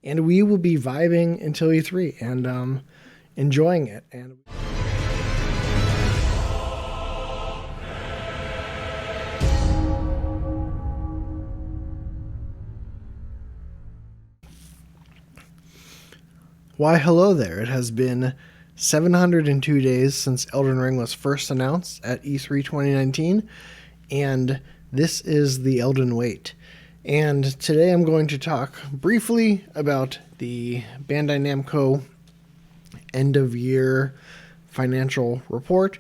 and we will be vibing until E3 and enjoying it. And why, hello there. It has been 702 days since Elden Ring was first announced at E3 2019, and this is the Elden Wait. And today I'm going to talk briefly about the Bandai Namco end of year financial report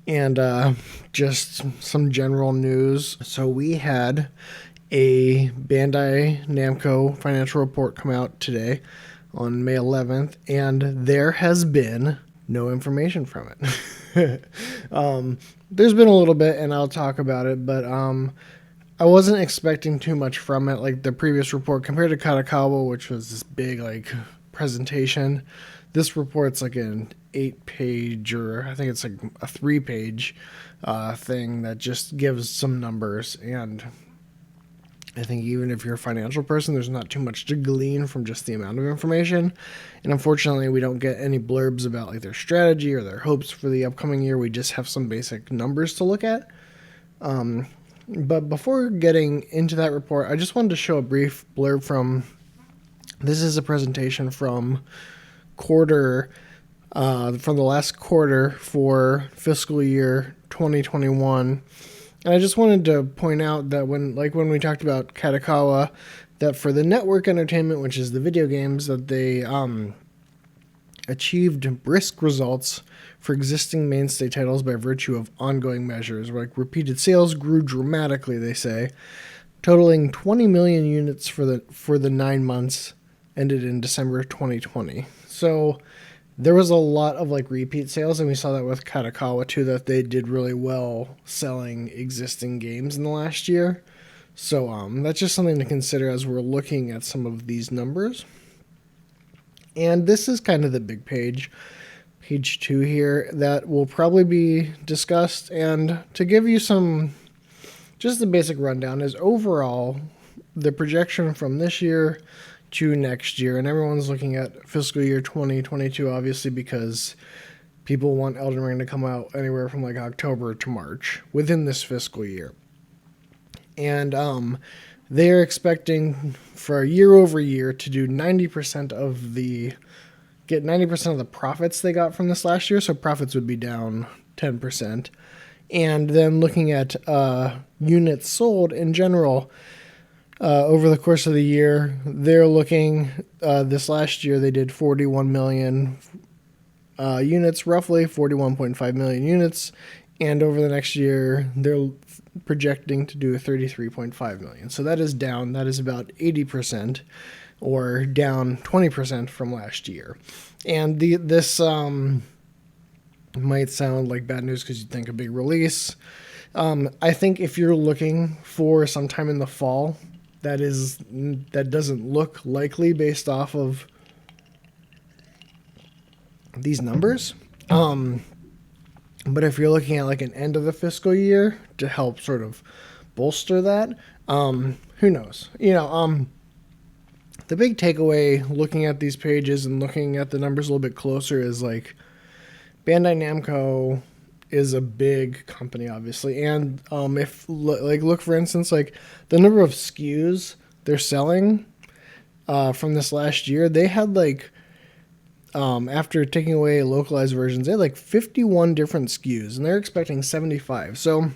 and just some general news. So we had a Bandai Namco financial report come out today on May 11th, and there has been no information from it. There's been a little bit, and I'll talk about it, but I wasn't expecting too much from it. Like the previous report, compared to Katakawa, which was this big presentation, this report's like an 8-page, or I think it's like a 3-page thing that just gives some numbers. And I think even if you're a financial person, there's not too much to glean from just the amount of information. And unfortunately, we don't get any blurbs about like their strategy or their hopes for the upcoming year. We just have some basic numbers to look at. But before getting into that report, I just wanted to show a brief blurb from, this is a presentation from from the last quarter for fiscal year 2021. And I just wanted to point out that when we talked about Katakawa, that for the network entertainment, which is the video games, that they achieved brisk results for existing mainstay titles by virtue of ongoing measures. Like repeated sales grew dramatically, they say, totaling 20 million units for the 9 months ended in December 2020. So there was a lot of repeat sales, and we saw that with Katakawa too, that they did really well selling existing games in the last year. So that's just something to consider as we're looking at some of these numbers. And this is kind of the big page 2 here, that will probably be discussed. And to give you just the basic rundown is overall the projection from this year to next year, and everyone's looking at fiscal year 2022, obviously, because people want Elden Ring to come out anywhere from October to March within this fiscal year. And they're expecting for year over year to do 90% of the profits they got from this last year. So profits would be down 10%. And then looking at units sold in general, over the course of the year, they're looking, this last year they did 41 million units, roughly 41.5 million units, and over the next year they're projecting to do 33.5 million. So that is down, that is about 80%, or down 20% from last year. And this might sound like bad news because you'd think a big release. I think if you're looking for sometime in the fall, that doesn't look likely based off of these numbers. But if you're looking at an end of the fiscal year to help sort of bolster that, who knows? The big takeaway looking at these pages and looking at the numbers a little bit closer is Bandai Namco is a big company, obviously, and if look for instance, the number of SKUs they're selling from this last year, they had after taking away localized versions, they had 51 different SKUs, and they're expecting 75. So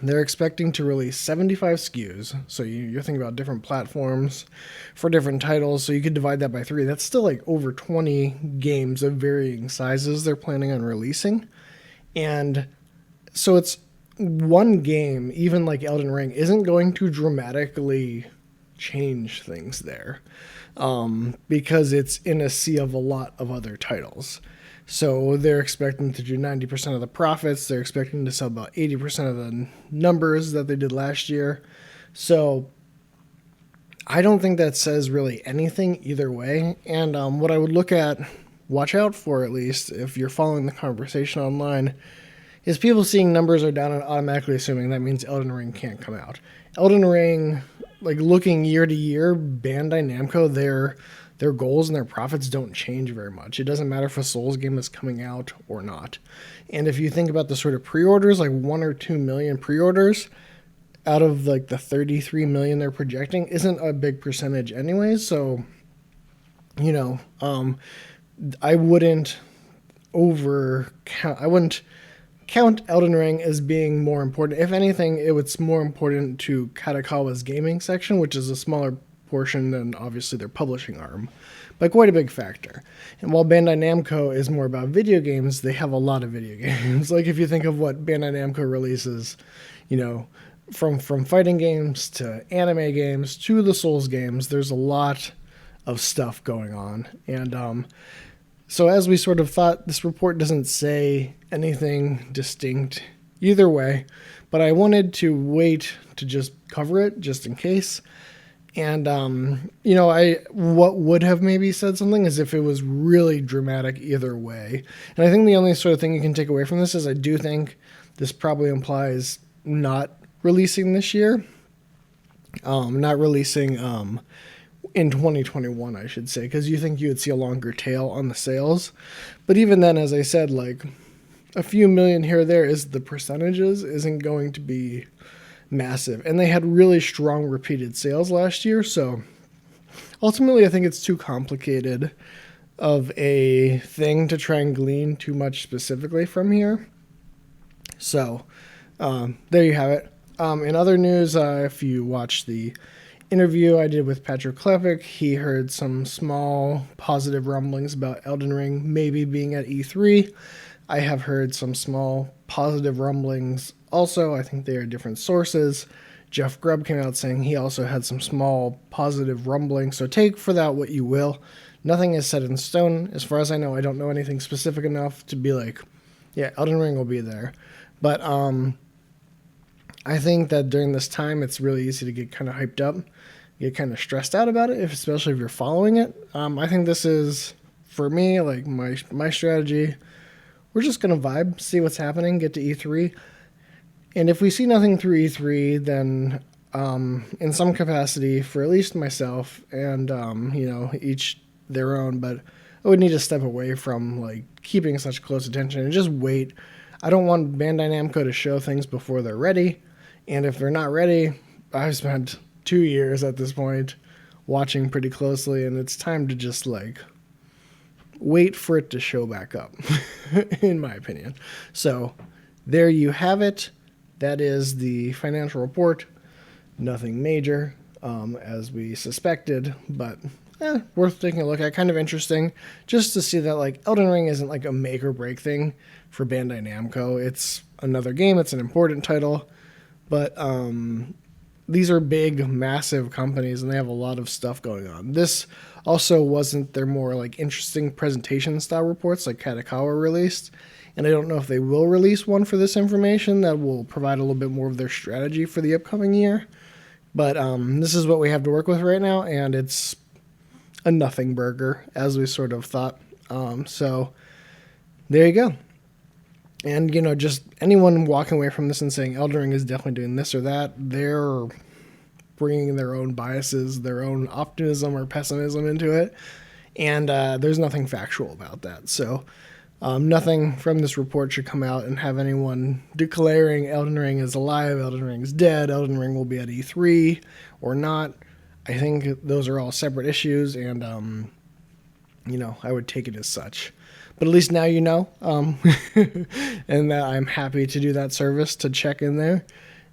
they're expecting to release 75 SKUs. So you're thinking about different platforms for different titles. So you could divide that by 3. That's still over 20 games of varying sizes they're planning on releasing. And so it's one game, even like Elden Ring, isn't going to dramatically change things there, because it's in a sea of a lot of other titles. So they're expecting to do 90% of the profits. They're expecting to sell about 80% of the numbers that they did last year. So I don't think that says really anything either way. And what I would watch out for, at least if you're following the conversation online, is people seeing numbers are down and automatically assuming that means Elden Ring can't come out. Elden Ring like looking year to year, Bandai Namco, their goals and their profits don't change very much. It doesn't matter if a Souls game is coming out or not. And if you think about the sort of pre-orders, like 1 or 2 million pre-orders out of like the 33 million they're projecting isn't a big percentage anyways. So, I wouldn't count Elden Ring as being more important. If anything, it's more important to Kadokawa's gaming section, which is a smaller portion than obviously their publishing arm, but quite a big factor. And while Bandai Namco is more about video games, they have a lot of video games. Like if you think of what Bandai Namco releases, from fighting games to anime games to the Souls games, there's a lot of stuff going on. And so as we sort of thought, this report doesn't say anything distinct either way, but I wanted to wait to just cover it just in case. And, what would have maybe said something is if it was really dramatic either way. And I think the only sort of thing you can take away from this is I do think this probably implies not releasing this year, not releasing in 2021, I should say, because you think you would see a longer tail on the sales. But even then, as I said, like a few million here or there is the percentages isn't going to be massive. And they had really strong repeated sales last year. So ultimately, I think it's too complicated of a thing to try and glean too much specifically from here. So there you have it. In other news, if you watch the interview I did with Patrick Klepek, he heard some small positive rumblings about Elden Ring maybe being at E3. I have heard some small positive rumblings also. I think they are different sources. Jeff Grubb came out saying he also had some small positive rumblings. So take for that what you will. Nothing is set in stone. As far as I know, I don't know anything specific enough to be like, yeah, Elden Ring will be there. But I think that during this time, it's really easy to get kind of hyped up, get kind of stressed out about it, especially if you're following it. I think this is, for me, like my strategy. We're just going to vibe, see what's happening, get to E3. And if we see nothing through E3, then in some capacity, for at least myself and, each their own, but I would need to step away from like keeping such close attention and just wait. I don't want Bandai Namco to show things before they're ready. And if they're not ready, I've spent 2 years at this point watching pretty closely, and it's time to just like wait for it to show back up, in my opinion. So there you have it. That is the financial report. Nothing major, as we suspected, but worth taking a look at. Kind of interesting just to see that like Elden Ring isn't like a make or break thing for Bandai Namco. It's another game. It's an important title. But these are big, massive companies, and they have a lot of stuff going on. This also wasn't their more like interesting presentation style reports like Kadokawa released. And I don't know if they will release one for this information that will provide a little bit more of their strategy for the upcoming year. But this is what we have to work with right now, and it's a nothing burger, as we sort of thought. So there you go. And, just anyone walking away from this and saying Elden Ring is definitely doing this or that, they're bringing their own biases, their own optimism or pessimism into it. And there's nothing factual about that. So nothing from this report should come out and have anyone declaring Elden Ring is alive, Elden Ring is dead, Elden Ring will be at E3 or not. I think those are all separate issues, and, I would take it as such. But at least now you know, and I'm happy to do that service to check in there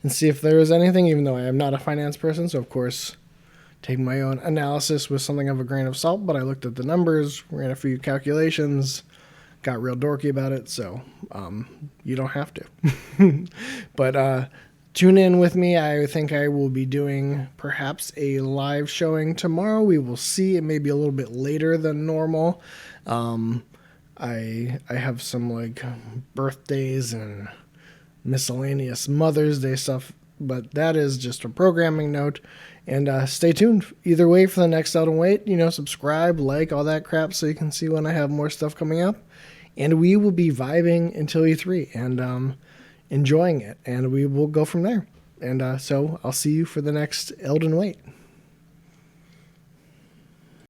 and see if there is anything, even though I am not a finance person. So, of course, take my own analysis with something of a grain of salt. But I looked at the numbers, ran a few calculations, got real dorky about it. So you don't have to. But tune in with me. I think I will be doing perhaps a live showing tomorrow. We will see. It may be a little bit later than normal. I have some like birthdays and miscellaneous Mother's Day stuff, but that is just a programming note. And stay tuned either way for the next Elden Wait. Subscribe, like, all that crap so you can see when I have more stuff coming up. And we will be vibing until E3 and enjoying it. And we will go from there. And so I'll see you for the next Elden Wait.